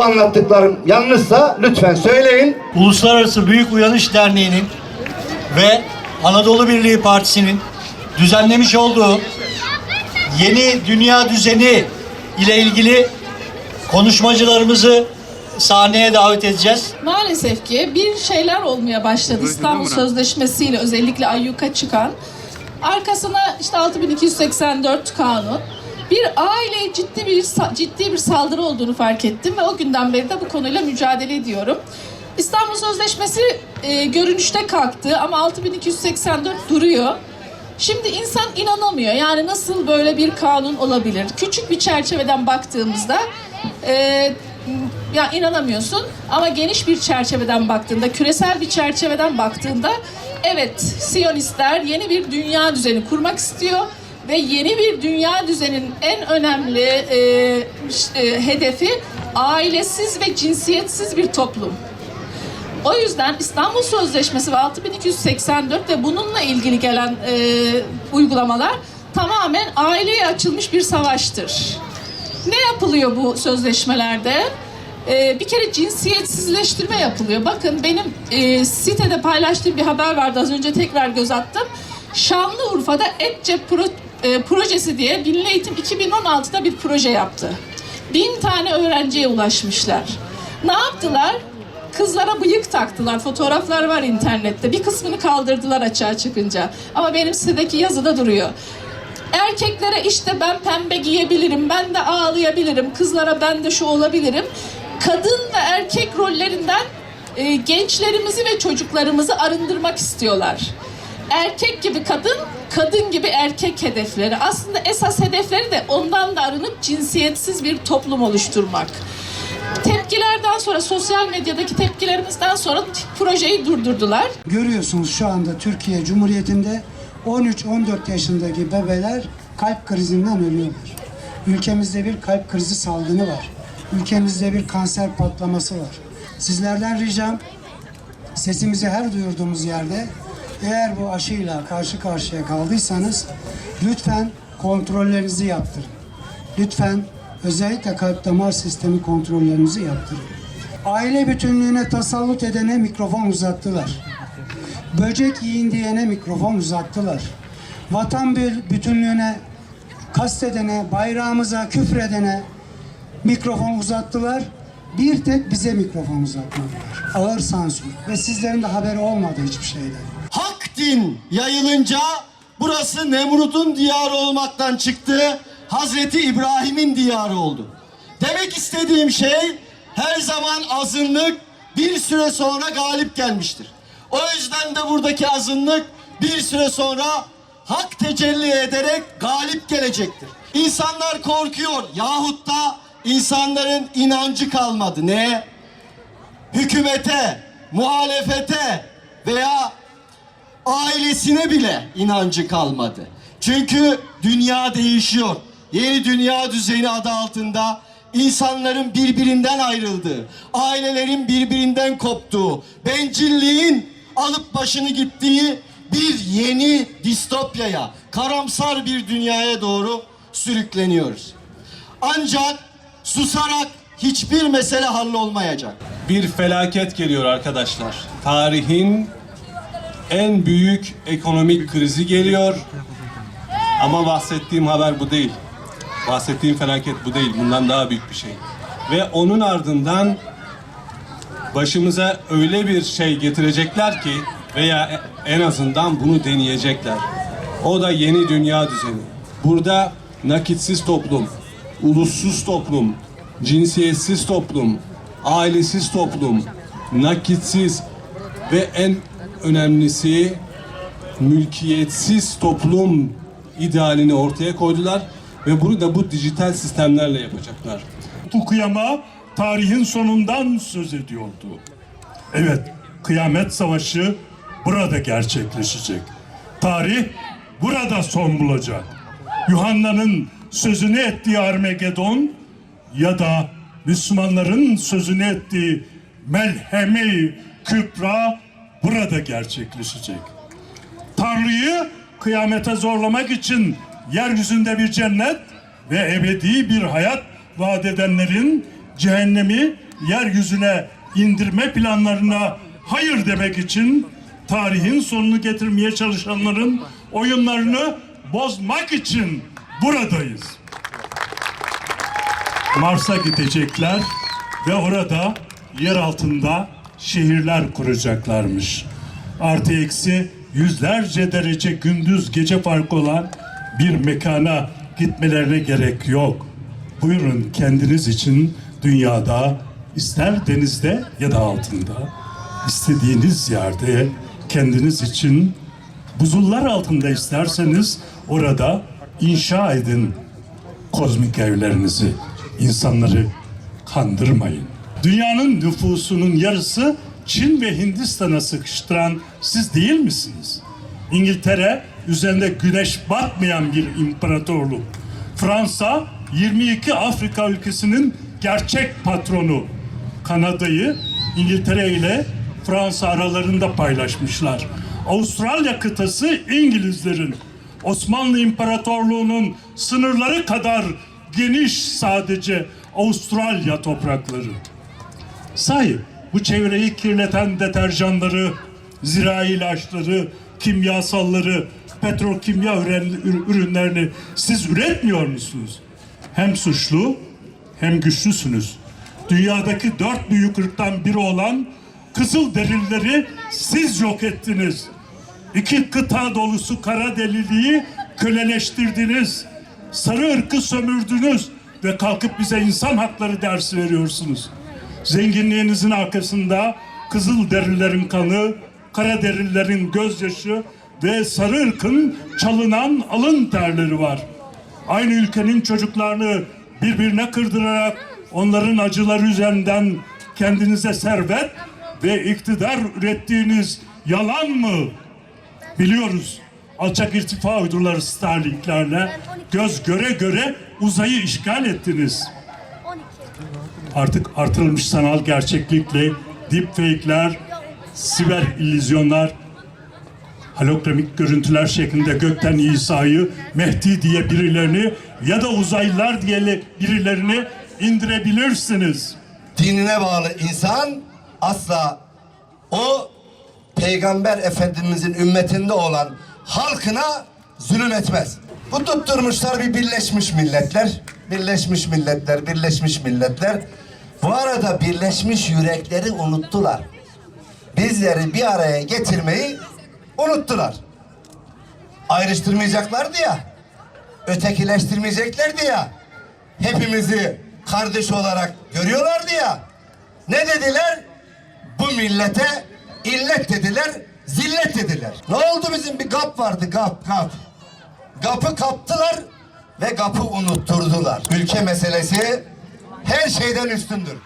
Bu anlattıklarım yanlışsa lütfen söyleyin. Uluslararası Büyük Uyanış Derneği'nin ve Anadolu Birliği Partisi'nin düzenlemiş olduğu yeni dünya düzeni ile ilgili konuşmacılarımızı sahneye davet edeceğiz. Maalesef ki bir şeyler olmaya başladı İstanbul Sözleşmesi ile, özellikle ayyuka çıkan. Arkasına işte 6284 kanun. Bir aileye ciddi bir saldırı olduğunu fark ettim ve o günden beri de bu konuyla mücadele ediyorum. İstanbul Sözleşmesi görünüşte kalktı ama 6284 duruyor. Şimdi insan inanamıyor. Yani nasıl böyle bir kanun olabilir? Küçük bir çerçeveden baktığımızda ya inanamıyorsun, ama geniş bir çerçeveden baktığında, küresel bir çerçeveden baktığında evet, Siyonistler yeni bir dünya düzeni kurmak istiyor ve yeni bir dünya düzeninin en önemli hedefi ailesiz ve cinsiyetsiz bir toplum. O yüzden İstanbul Sözleşmesi ve 6284 ve bununla ilgili gelen uygulamalar tamamen aileye açılmış bir savaştır. Ne yapılıyor bu sözleşmelerde? Bir kere cinsiyetsizleştirme yapılıyor. Bakın benim sitede paylaştığım bir haber vardı, az önce tekrar göz attım. Şanlıurfa'da EdCep projesi diye Milli Eğitim 2016'da bir proje yaptı. 1000 tane öğrenciye ulaşmışlar. Ne yaptılar? Kızlara bıyık taktılar. Fotoğraflar var internette. Bir kısmını kaldırdılar açığa çıkınca. Ama benim sitedeki yazıda duruyor. Erkeklere işte ben pembe giyebilirim, ben de ağlayabilirim, kızlara ben de şu olabilirim. Kadın ve erkek rollerinden gençlerimizi ve çocuklarımızı arındırmak istiyorlar. Erkek gibi kadın, kadın gibi erkek hedefleri. Aslında esas hedefleri de ondan da arınıp cinsiyetsiz bir toplum oluşturmak. Tepkilerden sonra, sosyal medyadaki tepkilerimizden sonra projeyi durdurdular. Görüyorsunuz şu anda Türkiye Cumhuriyeti'nde 13-14 yaşındaki bebeler kalp krizinden ölüyorlar. Ülkemizde bir kalp krizi salgını var. Ülkemizde bir kanser patlaması var. Sizlerden ricam, sesimizi her duyurduğumuz yerde, eğer bu aşıyla karşı karşıya kaldıysanız lütfen kontrollerinizi yaptırın. Lütfen özellikle kalp damar sistemi kontrollerinizi yaptırın. Aile bütünlüğüne tasallut edene mikrofon uzattılar. Böcek yiyin diyene mikrofon uzattılar. Vatan bütünlüğüne kastedene, bayrağımıza küfredene mikrofon uzattılar. Bir tek bize mikrofon uzatmadılar. Ağır sansür ve sizlerin de haberi olmadı hiçbir şeyden. Hak din yayılınca burası Nemrut'un diyarı olmaktan çıktı, Hazreti İbrahim'in diyarı oldu. Demek istediğim şey, her zaman azınlık bir süre sonra galip gelmiştir. O yüzden de buradaki azınlık bir süre sonra hak tecelli ederek galip gelecektir. İnsanlar korkuyor yahut da insanların inancı kalmadı. Ne? Hükümete, muhalefete veya ailesine bile inancı kalmadı. Çünkü dünya değişiyor. Yeni dünya düzeni adı altında insanların birbirinden ayrıldığı, ailelerin birbirinden koptuğu, bencilliğin alıp başını gittiği bir yeni distopyaya, karamsar bir dünyaya doğru sürükleniyoruz. Ancak susarak hiçbir mesele hallolmayacak. Bir felaket geliyor arkadaşlar. Tarihin en büyük ekonomik krizi geliyor. Ama bahsettiğim haber bu değil. Bahsettiğim felaket bu değil. Bundan daha büyük bir şey. Ve onun ardından başımıza öyle bir şey getirecekler ki, veya en azından bunu deneyecekler. O da yeni dünya düzeni. Burada nakitsiz toplum, ulussuz toplum, cinsiyetsiz toplum, ailesiz toplum, nakitsiz ve en önemlisi mülkiyetsiz toplum idealini ortaya koydular ve bunu da bu dijital sistemlerle yapacaklar. Fukuyama tarihin sonundan söz ediyordu. Evet, kıyamet savaşı burada gerçekleşecek. Tarih burada son bulacak. Yuhanna'nın sözünü ettiği Armagedon ya da Müslümanların sözünü ettiği Melheme-i Kübra burada gerçekleşecek. Tanrı'yı kıyamete zorlamak için yeryüzünde bir cennet ve ebedi bir hayat vaat edenlerin cehennemi yeryüzüne indirme planlarına hayır demek için tarihin sonunu getirmeye çalışanların oyunlarını bozmak için buradayız. Mars'a gidecekler ve orada yer altında şehirler kuracaklarmış. Artı eksi yüzlerce derece gündüz gece farkı olan bir mekana gitmelerine gerek yok. Buyurun kendiniz için dünyada, ister denizde ya da altında, istediğiniz yerde kendiniz için buzullar altında isterseniz orada inşa edin kozmik evlerinizi. İnsanları kandırmayın. Dünyanın nüfusunun yarısı Çin ve Hindistan'a sıkıştıran siz değil misiniz? İngiltere üzerinde güneş batmayan bir imparatorluk. Fransa 22 Afrika ülkesinin gerçek patronu. Kanada'yı İngiltere ile Fransa aralarında paylaşmışlar. Avustralya kıtası İngilizlerin. Osmanlı İmparatorluğu'nun sınırları kadar geniş sadece Avustralya toprakları. Sahi bu çevreyi kirleten deterjanları, zirai ilaçları, kimyasalları, petrokimya ürünlerini siz üretmiyor musunuz? Hem suçlu hem güçlüsünüz. Dünyadaki 4 büyük ırktan biri olan Kızılderilileri siz yok ettiniz. 2 kıta dolusu Karaderiliyi köleleştirdiniz. Sarı ırkı sömürdünüz ve kalkıp bize insan hakları dersi veriyorsunuz. Zenginliğinizin arkasında Kızılderililerin kanı, Karaderililerin gözyaşı ve sarı ırkın çalınan alın terleri var. Aynı ülkenin çocuklarını birbirine kırdırarak onların acıları üzerinden kendinize servet ve iktidar ürettiğiniz yalan mı? Biliyoruz. Alçak irtifa uyduruları Starlink'lerle göz göre göre uzayı işgal ettiniz. Artık artırılmış sanal gerçeklikle deepfake'ler, siber illüzyonlar, hologramik görüntüler şeklinde gökten İsa'yı, Mehdi diye birilerini ya da uzaylılar diye birilerini indirebilirsiniz. Dinine bağlı insan asla o Peygamber Efendimizin ümmetinde olan halkına zulüm etmez. Bu tutturmuşlar bir Birleşmiş Milletler, Birleşmiş Milletler, Birleşmiş Milletler. Bu arada Birleşmiş Yürekleri unuttular. Bizleri bir araya getirmeyi unuttular. Ayrıştırmayacaklardı ya, ötekileştirmeyeceklerdi ya, hepimizi kardeş olarak görüyorlardı ya. Ne dediler? Bu millete illet dediler, zillet dediler. Ne oldu bizim bir GAP vardı, GAP. GAP'ı kaptılar ve GAP'ı unutturdular. Ülke meselesi her şeyden üstündür.